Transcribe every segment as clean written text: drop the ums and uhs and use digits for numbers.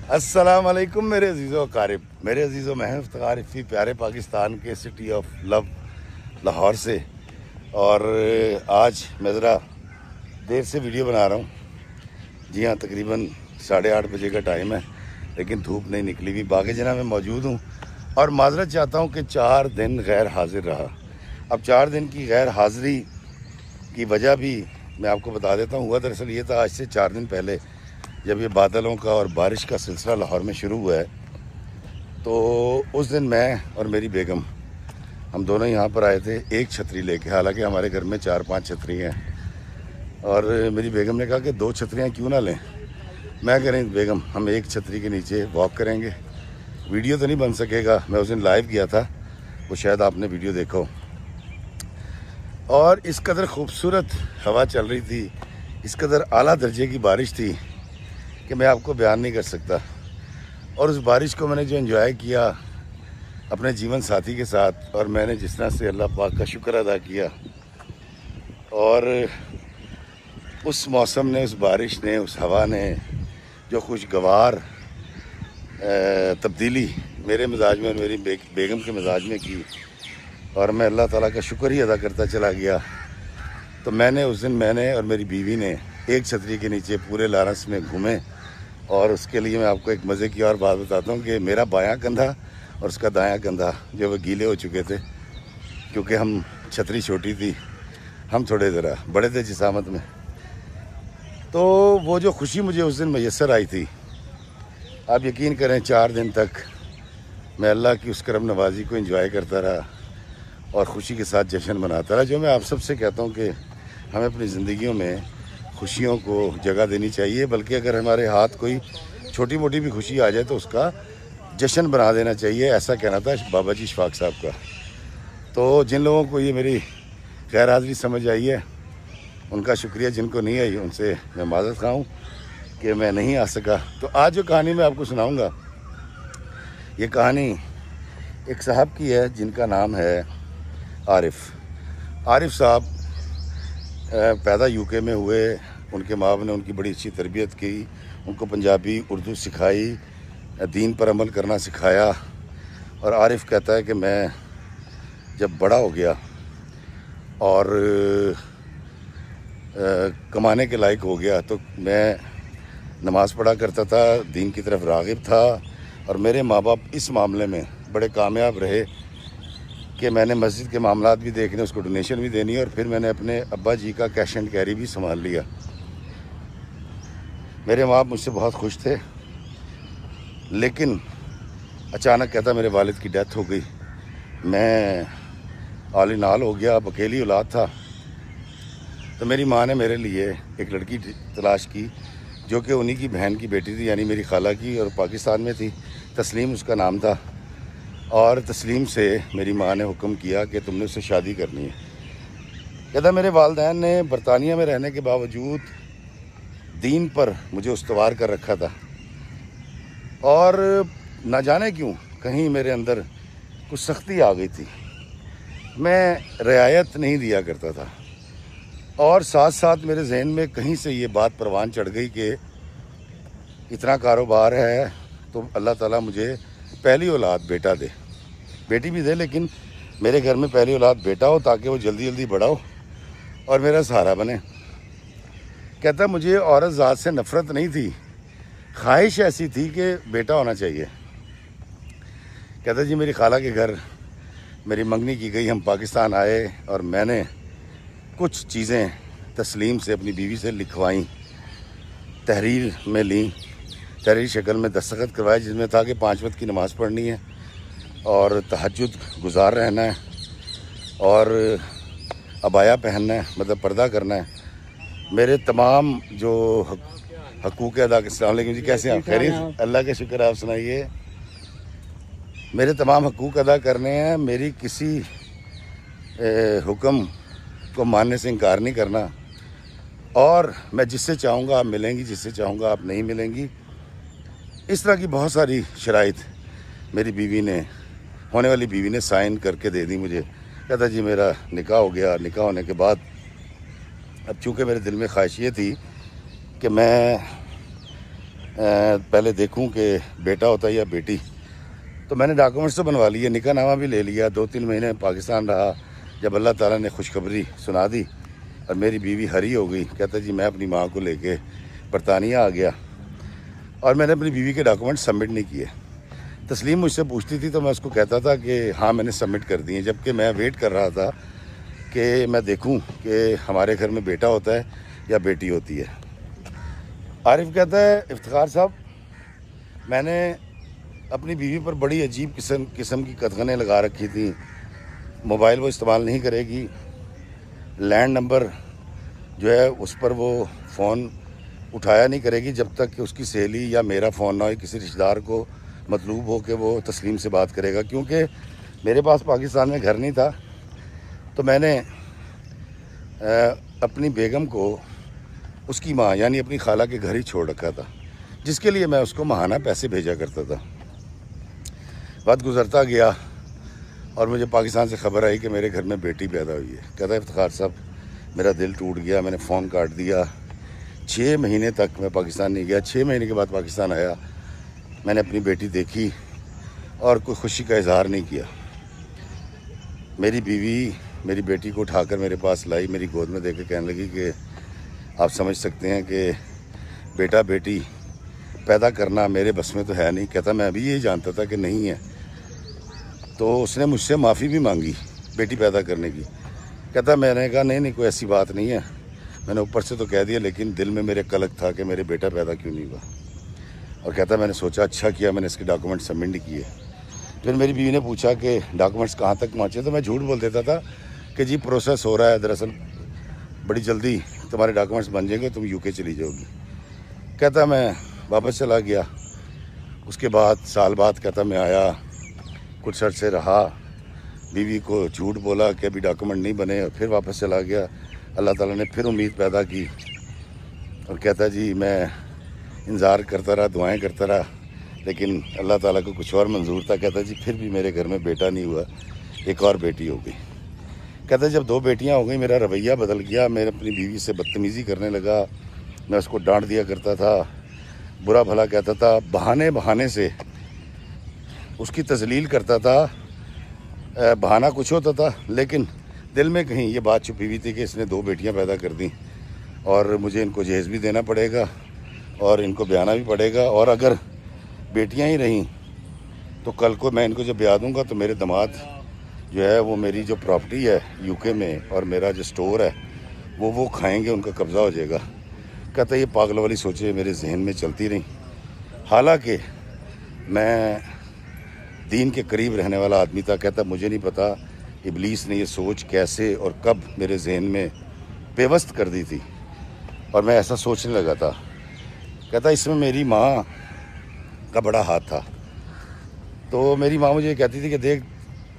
अस्सलाम वालेकुम मेरे अजीज़ो क़ारिब, मेरे अजीज़ो मैं फ़ारिफ़ी प्यारे पाकिस्तान के सिटी ऑफ लव लाहौर से। और आज मैं ज़रा देर से वीडियो बना रहा हूँ। जी हाँ, तकरीबन 8:30 बजे का टाइम है, लेकिन धूप नहीं निकली हुई। बाग़े जना में मौजूद हूँ और माज़रत चाहता हूँ कि 4 दिन गैर हाजिर रहा। अब 4 दिन की गैर हाज़िरी की वजह भी मैं आपको बता देता हूँ। हुआ दरअसल ये था, आज से 4 दिन पहले जब ये बादलों का और बारिश का सिलसिला लाहौर में शुरू हुआ है, तो उस दिन मैं और मेरी बेगम हम दोनों यहाँ पर आए थे एक छतरी लेके। हालांकि हमारे घर में 4-5 छतरी हैं और मेरी बेगम ने कहा कि 2 छतरियाँ क्यों ना लें। मैं कह रही बेगम, हम एक छतरी के नीचे वॉक करेंगे। वीडियो तो नहीं बन सकेगा, मैं उस दिन लाइव किया था, वो शायद आपने वीडियो देखा हो। और इस कदर खूबसूरत हवा चल रही थी, इस कदर आला दर्जे की बारिश थी कि मैं आपको बयान नहीं कर सकता। और उस बारिश को मैंने जो एंजॉय किया अपने जीवन साथी के साथ, और मैंने जिस तरह से अल्लाह पाक का शुक्र अदा किया, और उस मौसम ने, उस बारिश ने, उस हवा ने जो खुशगवार तब्दीली मेरे मिजाज में और मेरी बेगम के मिजाज में की, और मैं अल्लाह ताला का शुक्र ही अदा करता चला गया। तो उस दिन मैंने और मेरी बीवी ने एक छतरी के नीचे पूरे लारस में घूमे। और उसके लिए मैं आपको एक मज़े की और बात बताता हूँ कि मेरा बायां कंधा और उसका दायां कंधा जो वो गीले हो चुके थे, क्योंकि हम छतरी छोटी थी, हम थोड़े ज़रा बड़े थे जिसामत में। तो वो जो खुशी मुझे उस दिन मैसर आई थी, आप यकीन करें 4 दिन तक मैं अल्लाह की उस करम नवाजी को एंजॉय करता रहा और ख़ुशी के साथ जश्न मनाता रहा। जो मैं आप सबसे कहता हूँ कि हमें अपनी ज़िंदगियों में खुशियों को जगह देनी चाहिए, बल्कि अगर हमारे हाथ कोई छोटी मोटी भी खुशी आ जाए तो उसका जश्न बना देना चाहिए। ऐसा कहना था बाबा जी इशफाक साहब का। तो जिन लोगों को ये मेरी गैर हाज़िरी समझ आई है उनका शुक्रिया, जिनको नहीं आई उनसे मैं माज़रत खा हूँ कि मैं नहीं आ सका। तो आज जो कहानी मैं आपको सुनाऊँगा, ये कहानी एक साहब की है जिनका नाम है आरिफ साहब। पैदा यूके में हुए, उनके माँ बाप ने उनकी बड़ी अच्छी तरबियत की, उनको पंजाबी उर्दू सिखाई, दीन पर अमल करना सिखाया। और आरिफ कहता है कि मैं जब बड़ा हो गया और कमाने के लायक हो गया तो मैं नमाज़ पढ़ा करता था, दीन की तरफ राग़िब था। और मेरे माँ बाप इस मामले में बड़े कामयाब रहे कि मैंने मस्जिद के मामलात भी देखने, उसको डोनेशन भी देनी, और फिर मैंने अपने अब्बा जी का कैश एंड कैरी भी संभाल लिया। मेरे माँ बाप मुझसे बहुत खुश थे, लेकिन अचानक कहता मेरे वालिद की डेथ हो गई। मैं आली नाल हो गया, अब अकेली औलाद था। तो मेरी माँ ने मेरे लिए एक लड़की तलाश की जो कि उन्हीं की बहन की बेटी थी, यानी मेरी खाला की, और पाकिस्तान में थी। तस्लीम उसका नाम था। और तस्लीम से मेरी माँ ने हुक्म किया कि तुमने उससे शादी करनी है। कहता मेरे वालिदैन ने बरतानिया में रहने के बावजूद दीन पर मुझे उस्तवार कर रखा था, और ना जाने क्यों कहीं मेरे अंदर कुछ सख्ती आ गई थी। मैं रियायत नहीं दिया करता था, और साथ साथ मेरे जहन में कहीं से ये बात परवान चढ़ गई कि इतना कारोबार है तो अल्लाह ताला मुझे पहली औलाद बेटा दे, बेटी भी दे, लेकिन मेरे घर में पहली औलाद बेटा हो ताकि वो जल्दी जल्दी बड़ा हो और मेरा सहारा बने। कहता मुझे औरत ज़ात से नफ़रत नहीं थी, ख्वाहिश ऐसी थी कि बेटा होना चाहिए। कहता जी मेरी खाला के घर मेरी मंगनी की गई, हम पाकिस्तान आए और मैंने कुछ चीज़ें तस्लीम से, अपनी बीवी से लिखवाई, तहरीर में ली, तहरीर शक्ल में दस्तखत करवाए, जिसमें था कि 5 वक्त की नमाज़ पढ़नी है और तहज्जुद गुजार रहना है और अबाया पहनना है, मतलब पर्दा करना है। मेरे तमाम जो हकूक़ अदा, अस्सलाम वालेकुम जी, कैसे हैं आप? खैरियत? अल्लाह का शुक्र, आप सुनाइए। मेरे तमाम हकूक़ अदा करने हैं, मेरी किसी हुक्म को मानने से इनकार नहीं करना, और मैं जिससे चाहूँगा आप मिलेंगी, जिससे चाहूँगा आप नहीं मिलेंगी। इस तरह की बहुत सारी शराइत मेरी बीवी ने, होने वाली बीवी ने साइन करके दे दी मुझे। कहता जी मेरा निकाह हो गया। निकाह होने के बाद अब चूँकि मेरे दिल में ख्वाहिश ये थी कि मैं पहले देखूं कि बेटा होता है या बेटी। तो मैंने डॉक्यूमेंट्स तो बनवा लिए, निकाहनामा भी ले लिया। 2-3 महीने पाकिस्तान रहा। जब अल्लाह ताला ने खुशखबरी सुना दी और मेरी बीवी हरी हो गई, कहता जी मैं अपनी माँ को लेके बरतानिया आ गया और मैंने अपनी बीवी के डॉक्यूमेंट सबमिट नहीं किए। तस्लीम मुझसे पूछती थी तो मैं उसको कहता था कि हाँ मैंने सबमिट कर दिए, जबकि मैं वेट कर रहा था कि मैं देखूं कि हमारे घर में बेटा होता है या बेटी होती है। आरिफ कहता है इफ्तिखार साहब, मैंने अपनी बीवी पर बड़ी अजीब किस्म की कतगनें लगा रखी थी। मोबाइल वो इस्तेमाल नहीं करेगी, लैंड नंबर जो है उस पर वो फ़ोन उठाया नहीं करेगी जब तक कि उसकी सहेली या मेरा फ़ोन ना हो, किसी रिश्तेदार को मतलूब हो कि वो तस्लीम से बात करेगा। क्योंकि मेरे पास पाकिस्तान में घर नहीं था तो मैंने अपनी बेगम को उसकी माँ यानी अपनी खाला के घर ही छोड़ रखा था, जिसके लिए मैं उसको माहाना पैसे भेजा करता था। वक्त गुजरता गया और मुझे पाकिस्तान से खबर आई कि मेरे घर में बेटी पैदा हुई है। कहता है इफ्तिखार साहब मेरा दिल टूट गया, मैंने फ़ोन काट दिया। 6 महीने तक मैं पाकिस्तान नहीं गया। 6 महीने के बाद पाकिस्तान आया, मैंने अपनी बेटी देखी और कोई खुशी का इजहार नहीं किया। मेरी बीवी मेरी बेटी को उठाकर मेरे पास लाई, मेरी गोद में देकर कहने लगी कि आप समझ सकते हैं कि बेटा बेटी पैदा करना मेरे बस में तो है नहीं। कहता मैं अभी यही जानता था कि नहीं है। तो उसने मुझसे माफ़ी भी मांगी बेटी पैदा करने की। कहता मैंने कहा नहीं कोई ऐसी बात नहीं है, मैंने ऊपर से तो कह दिया लेकिन दिल में मेरे कलक था कि मेरे बेटा पैदा क्यों नहीं हुआ। और कहता मैंने सोचा अच्छा किया मैंने इसके डॉक्यूमेंट सबमिट नहीं किए। फिर मेरी बीवी ने पूछा कि डॉक्यूमेंट्स कहाँ तक पहुँचे, तो मैं झूठ बोल देता था कि जी प्रोसेस हो रहा है, दरअसल बड़ी जल्दी तुम्हारे डॉक्यूमेंट्स बन जाएंगे, तुम यूके चली जाओगी। कहता मैं वापस चला गया। उसके बाद साल बाद कहता मैं आया, कुछ अर्से रहा, बीवी को झूठ बोला कि अभी डॉक्यूमेंट नहीं बने और फिर वापस चला गया। अल्लाह ताला ने फिर उम्मीद पैदा की और कहता जी मैं इंतज़ार करता रहा, दुआएं करता रहा, लेकिन अल्लाह ताला को कुछ और मंजूर था। कहता जी फिर भी मेरे घर में बेटा नहीं हुआ, एक और बेटी हो गई। कहता जब 2 बेटियां हो गई मेरा रवैया बदल गया, मैं अपनी बीवी से बदतमीज़ी करने लगा। मैं उसको डांट दिया करता था, बुरा भला कहता था, बहाने से उसकी तजलील करता था। बहाना कुछ होता था लेकिन दिल में कहीं ये बात छुपी हुई थी कि इसने 2 बेटियां पैदा कर दी और मुझे इनको जहेज़ भी देना पड़ेगा और इनको ब्याना भी पड़ेगा। और अगर बेटियां ही रहीं तो कल को मैं इनको जब ब्याह दूँगा तो मेरे दामाद जो है वो मेरी जो प्रॉपर्टी है यूके में और मेरा जो स्टोर है वो खाएंगे, उनका कब्ज़ा हो जाएगा। कहता ये पागल वाली सोचें मेरे जहन में चलती रहीं। हालांकि मैं दीन के करीब रहने वाला आदमी था। कहता मुझे नहीं पता इब्लीस ने ये सोच कैसे और कब मेरे जहन में पेवस्त कर दी थी और मैं ऐसा सोचने लगा था। कहता इसमें मेरी माँ का बड़ा हाथ था। तो मेरी माँ मुझे कहती थी कि देख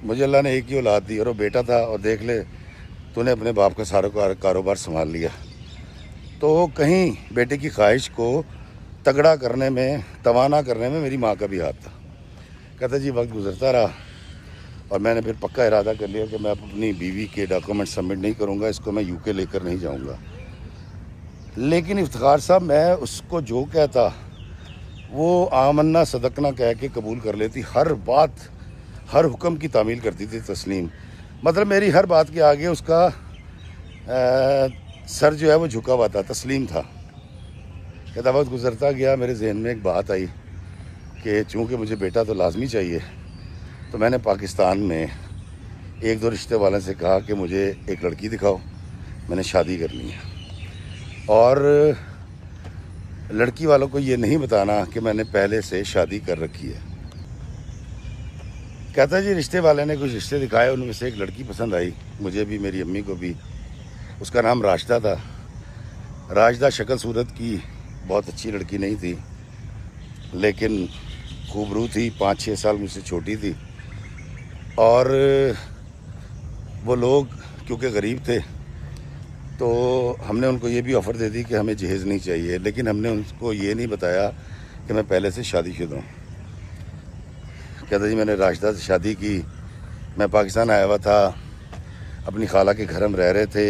मुझे अल्लाह ने एक ही औलाद दी और वो बेटा था और देख ले तूने अपने बाप का सारा कारोबार संभाल लिया। तो कहीं बेटे की ख्वाहिश को तगड़ा करने में, तवाना करने में मेरी माँ का भी हाथ था। कहता जी वक्त गुजरता रहा और मैंने फिर पक्का इरादा कर लिया कि मैं अपनी बीवी के डॉक्यूमेंट सबमिट नहीं करूँगा, इसको मैं यूके लेकर नहीं जाऊँगा। लेकिन इफ्तिखार साहब मैं उसको जो कहता वो आमन्ना सदकना कह के कबूल कर लेती। हर बात, हर हुक्म की तामील करती थी तस्लीम। मतलब मेरी हर बात के आगे उसका सर जो है वो झुका हुआ था, तस्लीम था। कहता वक्त गुजरता गया, मेरे जहन में एक बात आई कि चूँकि मुझे बेटा तो लाजमी चाहिए, तो मैंने पाकिस्तान में 1-2 रिश्ते वालों से कहा कि मुझे एक लड़की दिखाओ, मैंने शादी करनी है। और लड़की वालों को ये नहीं बताना कि मैंने पहले से शादी कर रखी है। कहता जी रिश्ते वाले ने कुछ रिश्ते दिखाए, उनमें से एक लड़की पसंद आई मुझे भी, मेरी अम्मी को भी। उसका नाम राशिदा था। राशिदा शक्ल सूरत की बहुत अच्छी लड़की नहीं थी लेकिन खूबरू थी, 5-6 साल मुझसे छोटी थी। और वो लोग क्योंकि गरीब थे तो हमने उनको ये भी ऑफ़र दे दी कि हमें जहेज़ नहीं चाहिए, लेकिन हमने उनको ये नहीं बताया कि मैं पहले से शादीशुदा हूँ। कहता जी मैंने राशिदा से शादी की, मैं पाकिस्तान आया हुआ था, अपनी खाला के घर हम रह रहे थे।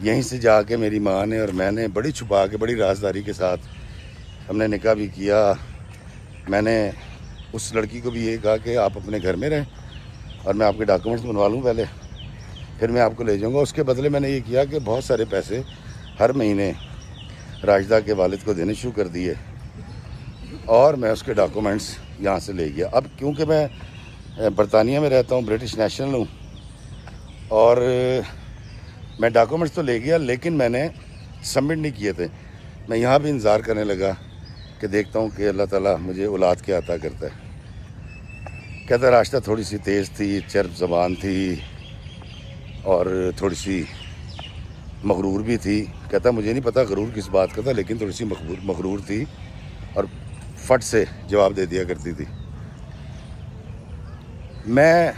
यहीं से जाके मेरी माँ ने और मैंने बड़ी छुपा के, बड़ी राजदारी के साथ हमने निकाह भी किया। मैंने उस लड़की को भी ये कहा कि आप अपने घर में रहें और मैं आपके डॉक्यूमेंट्स बनवा लूँ पहले, फिर मैं आपको ले जाऊँगा। उसके बदले मैंने ये किया कि बहुत सारे पैसे हर महीने राशिदा के वालिद को देने शुरू कर दिए और मैं उसके डॉक्यूमेंट्स यहाँ से ले गया। अब क्योंकि मैं बरतानिया में रहता हूँ, ब्रिटिश नेशनल हूँ, और मैं डॉक्यूमेंट्स तो ले गया लेकिन मैंने सबमिट नहीं किए थे। मैं यहाँ भी इंतज़ार करने लगा कि देखता हूँ कि अल्लाह ताला मुझे औलाद क्या अता करता है। कहता राशिदा थोड़ी सी तेज़ थी, चर्ब ज़बान थी और थोड़ी सी मगरूर भी थी। कहता मुझे नहीं पता गरूर किस बात का था, लेकिन थोड़ी सी मगरूर थी और फट से जवाब दे दिया करती थी। मैं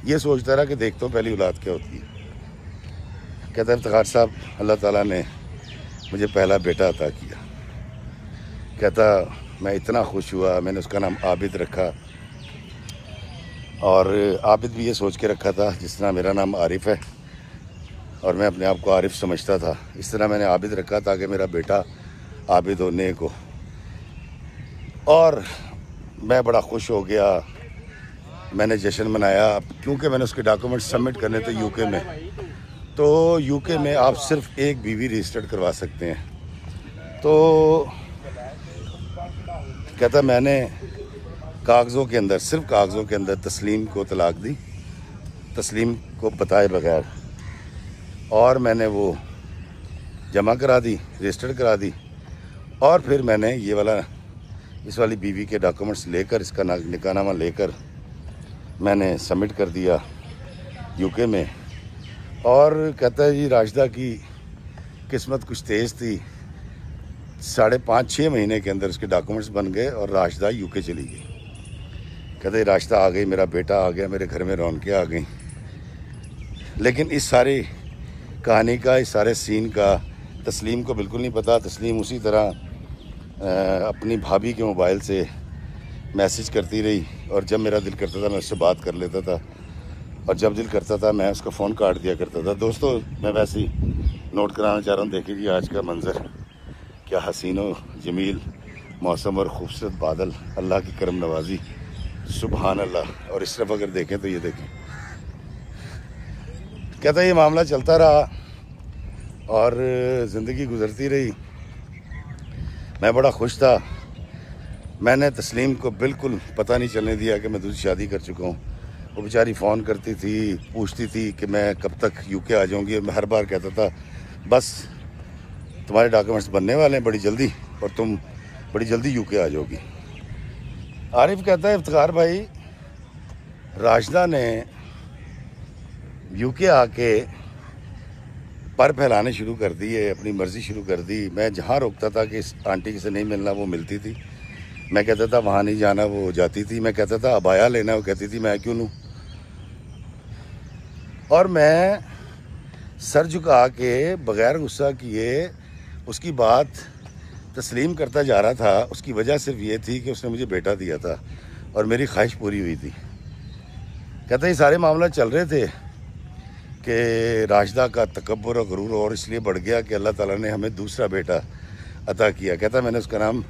ये सोचता रहा कि देखता हूँ पहली औलाद क्या होती है। कहता इफ्तिखार साहब, अल्लाह ताला ने मुझे पहला बेटा अता किया। कहता मैं इतना खुश हुआ, मैंने उसका नाम आबिद रखा, और आबिद भी ये सोच के रखा था जिस तरह मेरा नाम आरिफ है और मैं अपने आप को आरिफ समझता था, इस तरह मैंने आबिद रखा ताकि मेरा बेटा आबिद हो, नेक हो। और मैं बड़ा खुश हो गया, मैंने जश्न मनाया। क्योंकि मैंने उसके डॉक्यूमेंट सबमिट करने थे यूके में, तो यूके में आप सिर्फ एक बीवी रजिस्टर्ड करवा सकते हैं। तो कहता मैंने कागज़ों के अंदर, सिर्फ कागज़ों के अंदर तस्लीम को तलाक दी, तस्लीम को बताए बगैर, और मैंने वो जमा करा दी, रजिस्टर्ड करा दी। और फिर मैंने ये वाला, इस वाली बीवी के डॉक्यूमेंट्स लेकर, इसका निकाहनामा लेकर मैंने सबमिट कर दिया यूके में। और कहता है जी राशिदा की किस्मत कुछ तेज़ थी, 5.5-6 महीने के अंदर उसके डॉक्यूमेंट्स बन गए और राशिदा यूके चली गई। कहते राशिदा आ गई, मेरा बेटा आ गया, मेरे घर में रौनकें आ गई। लेकिन इस सारी कहानी का, इस सारे सीन का तस्लीम को बिल्कुल नहीं पता। तस्लीम उसी तरह अपनी भाभी के मोबाइल से मैसेज करती रही, और जब मेरा दिल करता था मैं उससे बात कर लेता था, और जब दिल करता था मैं उसका फ़ोन काट दिया करता था। दोस्तों मैं वैसे ही नोट कराना चाह रहा हूँ, देखिए जी आज का मंज़र, क्या हसीन व जमील मौसम और ख़ूबसूरत बादल, अल्लाह की करम नवाजी, सुबहान अल्लाह। और इस तरफ अगर देखें तो ये देखें। कहता ये मामला चलता रहा और ज़िंदगी गुजरती रही। मैं बड़ा खुश था। मैंने तस्लीम को बिल्कुल पता नहीं चलने दिया कि मैं दूसरी शादी कर चुका हूँ। वो बेचारी फ़ोन करती थी, पूछती थी कि मैं कब तक यूके आ जाऊँगी। मैं हर बार कहता था बस तुम्हारे डॉक्यूमेंट्स बनने वाले हैं बड़ी जल्दी, और तुम बड़ी जल्दी यूके आ जाओगी। आरिफ कहता है इफ्तिखार भाई, राशिदा ने यूके आके पर फैलाने शुरू कर दिए, अपनी मर्ज़ी शुरू कर दी। मैं जहाँ रोकता था कि इस आंटी से नहीं मिलना, वो मिलती थी। मैं कहता था वहाँ नहीं जाना, वो जाती थी। मैं कहता था अबाया लेना, वो कहती थी मैं क्यों लूँ। और मैं सर झुका के बग़ैर गुस्सा किए उसकी बात तस्लीम करता जा रहा था। उसकी वजह सिर्फ ये थी कि उसने मुझे बेटा दिया था और मेरी ख्वाहिश पूरी हुई थी। कहता ये सारे मामला चल रहे थे कि राशिदा का तकब्बुर और गरूर और इसलिए बढ़ गया कि अल्लाह ताला ने हमें दूसरा बेटा अता किया। कहता मैंने उसका नाम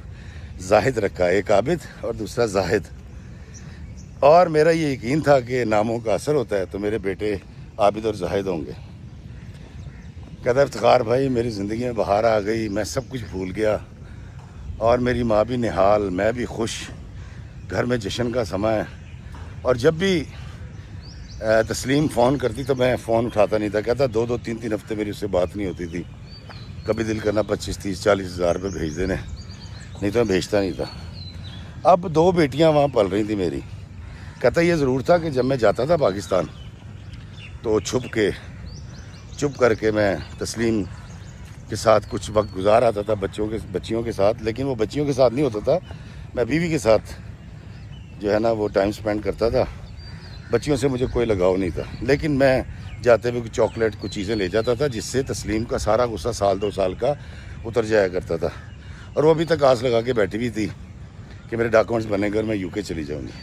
जाहिद रखा, एक आबिद और दूसरा जाहिद। और मेरा ये यकीन था कि नामों का असर होता है, तो मेरे बेटे आबिद और जाहिद होंगे। कहता इफ्तिखार भाई, मेरी ज़िंदगी में बहार आ गई, मैं सब कुछ भूल गया, और मेरी माँ भी निहाल, मैं भी खुश, घर में जश्न का समय। और जब भी तस्लीम फ़ोन करती तो मैं फ़ोन उठाता नहीं था। कहता 2-2, 3-3 हफ्ते मेरी उससे बात नहीं होती थी। कभी दिल करना 25, 30, 40 हज़ार रुपये भेज देने, नहीं तो मैं भेजता नहीं था। अब 2 बेटियां वहाँ पल रही थी मेरी। कहता ये ज़रूर था कि जब मैं जाता था पाकिस्तान तो चुप करके मैं तस्लीम के साथ कुछ वक्त गुजार आता था बच्चियों के साथ। लेकिन वो बच्चियों के साथ नहीं होता था, मैं बीवी के साथ जो है ना वो टाइम स्पेंड करता था। बच्चियों से मुझे कोई लगाव नहीं था, लेकिन मैं जाते हुए कुछ चॉकलेट, कुछ चीज़ें ले जाता था जिससे तस्लीम का सारा गुस्सा साल 2 साल का उतर जाया करता था। और वो अभी तक आस लगा के बैठी हुई थी कि मेरे डॉक्यूमेंट्स बनेंगे और मैं यूके चली जाऊंगी।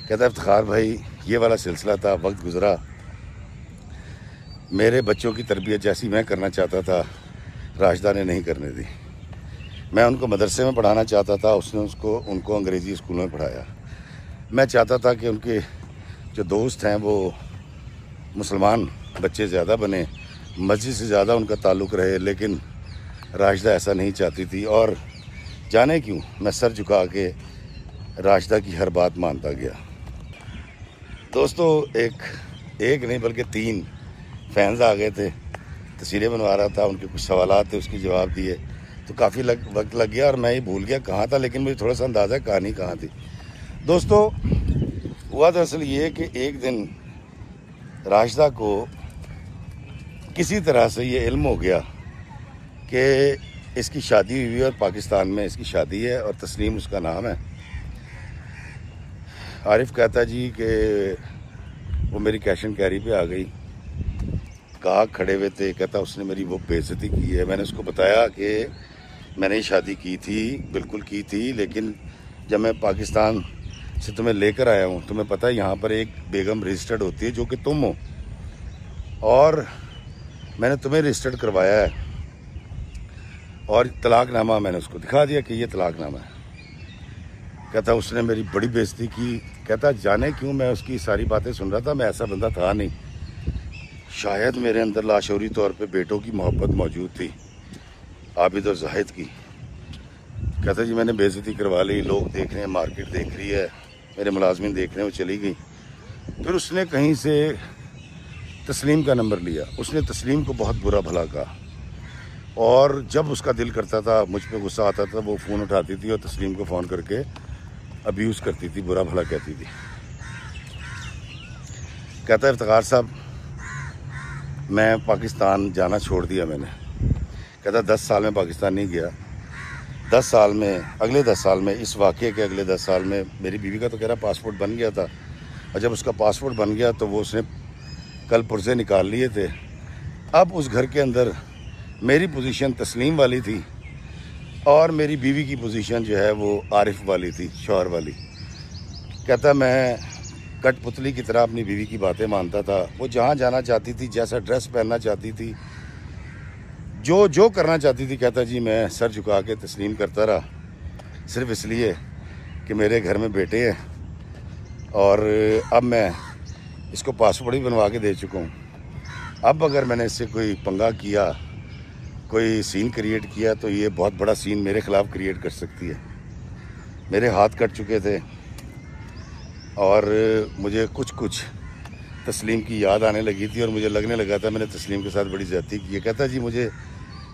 कहता इफ्तिखार भाई, ये वाला सिलसिला था, वक्त गुजरा, मेरे बच्चों की तरबियत जैसी मैं करना चाहता था राशिदा ने नहीं करने दी। मैं उनको मदरसे में पढ़ाना चाहता था, उसने उनको अंग्रेज़ी स्कूल में पढ़ाया। मैं चाहता था कि उनके जो दोस्त हैं वो मुसलमान बच्चे ज़्यादा बने, मस्जिद से ज़्यादा उनका ताल्लुक़ रहे, लेकिन राशिदा ऐसा नहीं चाहती थी। और जाने क्यों मैं सर झुका के राशिदा की हर बात मानता गया। दोस्तों एक नहीं बल्कि 3 फैंस आ गए थे, तस्वीरें बनवा रहा था, उनके कुछ सवालात थे, उसके जवाब दिए, तो काफ़ी वक्त लग गया और मैं ये भूल गया कहाँ था, लेकिन मुझे थोड़ा सा अंदाज़ा कहानी कहाँ थी। दोस्तों हुआ दरअसल ये कि एक दिन राशिदा को किसी तरह से ये इल्म हो गया कि इसकी शादी हुई है और पाकिस्तान में इसकी शादी है और तस्लीम उसका नाम है। आरिफ कहता जी कि वो मेरी कैश एंड कैरी पे आ गई, कहा खड़े हुए थे, कहता उसने मेरी वो बेइज्जती की है। मैंने उसको बताया कि मैंने शादी की थी, बिल्कुल की थी, लेकिन जब मैं पाकिस्तान से तुम्हें लेकर आया हूँ, तुम्हें पता है यहाँ पर एक बेगम रजिस्टर्ड होती है जो कि तुम हो, और मैंने तुम्हें रजिस्टर्ड करवाया है, और तलाकनामा मैंने उसको दिखा दिया कि ये तलाकनामा है। कहता उसने मेरी बड़ी बेइज्जती की। कहता जाने क्यों मैं उसकी सारी बातें सुन रहा था, मैं ऐसा बंदा था नहीं, शायद मेरे अंदर लाशौरी तौर पे बेटों की मोहब्बत मौजूद थी, आबिद और जाहिद की। कहता जी मैंने बेइज्जती करवा ली, लोग देख रहे हैं, मार्केट देख रही है, मेरे मुलाजमिन देख रहे हैं, वो चली गई। फिर उसने कहीं से तस्लीम का नंबर लिया, उसने तस्लीम को बहुत बुरा भला कहा, और जब उसका दिल करता था, मुझ पे गुस्सा आता था, वो फ़ोन उठाती थी और तस्लीम को फ़ोन करके अब्यूज़ करती थी, बुरा भला कहती थी। कहता है इफ्तिखार साहब मैं पाकिस्तान जाना छोड़ दिया मैंने। कहता 10 साल में पाकिस्तान नहीं गया। 10 साल में, अगले 10 साल में, इस वाक़े के अगले 10 साल में मेरी बीवी का तो कह रहा पासपोर्ट बन गया था, और जब उसका पासपोर्ट बन गया तो वो उसने कल पुर्जे निकाल लिए थे। अब उस घर के अंदर मेरी पोजीशन तस्लीम वाली थी और मेरी बीवी की पोजीशन जो है वो आरिफ वाली थी, शौहर वाली। कहता मैं कठपुतली की तरह अपनी बीवी की बातें मानता था, वो जहाँ जाना चाहती थी, जैसा ड्रेस पहनना चाहती थी, जो करना चाहती थी, कहता जी मैं सर झुका के तस्लीम करता रहा, सिर्फ इसलिए कि मेरे घर में बेटे हैं और अब मैं इसको पासपोर्ट भी बनवा के दे चुका हूँ। अब अगर मैंने इससे कोई पंगा किया, कोई सीन क्रिएट किया, तो ये बहुत बड़ा सीन मेरे ख़िलाफ़ क्रिएट कर सकती है। मेरे हाथ कट चुके थे और मुझे कुछ तस्लीम की याद आने लगी थी और मुझे लगने लगा था मैंने तस्लीम के साथ बड़ी ज़्यादती की है। कहता जी मुझे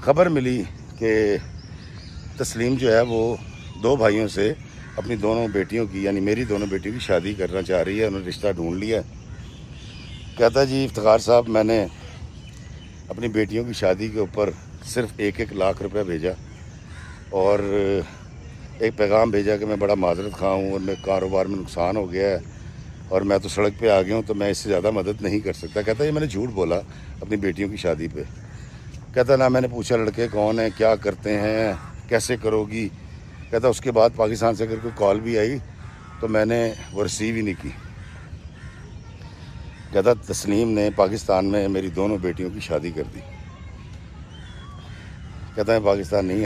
खबर मिली कि तस्लीम जो है वो 2 भाइयों से अपनी दोनों बेटियों की, यानी मेरी दोनों बेटियों की शादी करना चाह रही है, उन्होंने रिश्ता ढूंढ लिया। कहता जी इफ्तिखार साहब मैंने अपनी बेटियों की शादी के ऊपर सिर्फ 1-1 लाख रुपए भेजा और एक पैगाम भेजा कि मैं बड़ा माजरत खा हूँ और मेरे कारोबार में नुकसान हो गया है और मैं तो सड़क पे आ गया हूँ, तो मैं इससे ज़्यादा मदद नहीं कर सकता। कहता ये मैंने झूठ बोला अपनी बेटियों की शादी पे। कहता ना मैंने पूछा लड़के कौन है, क्या करते हैं, कैसे करोगी। कहता उसके बाद पाकिस्तान से अगर कोई कॉल भी आई तो मैंने वो रिसीव ही नहीं की। कहता तस्लीम ने पाकिस्तान में मेरी दोनों बेटियों की शादी कर दी। कहता है पाकिस्तान नहीं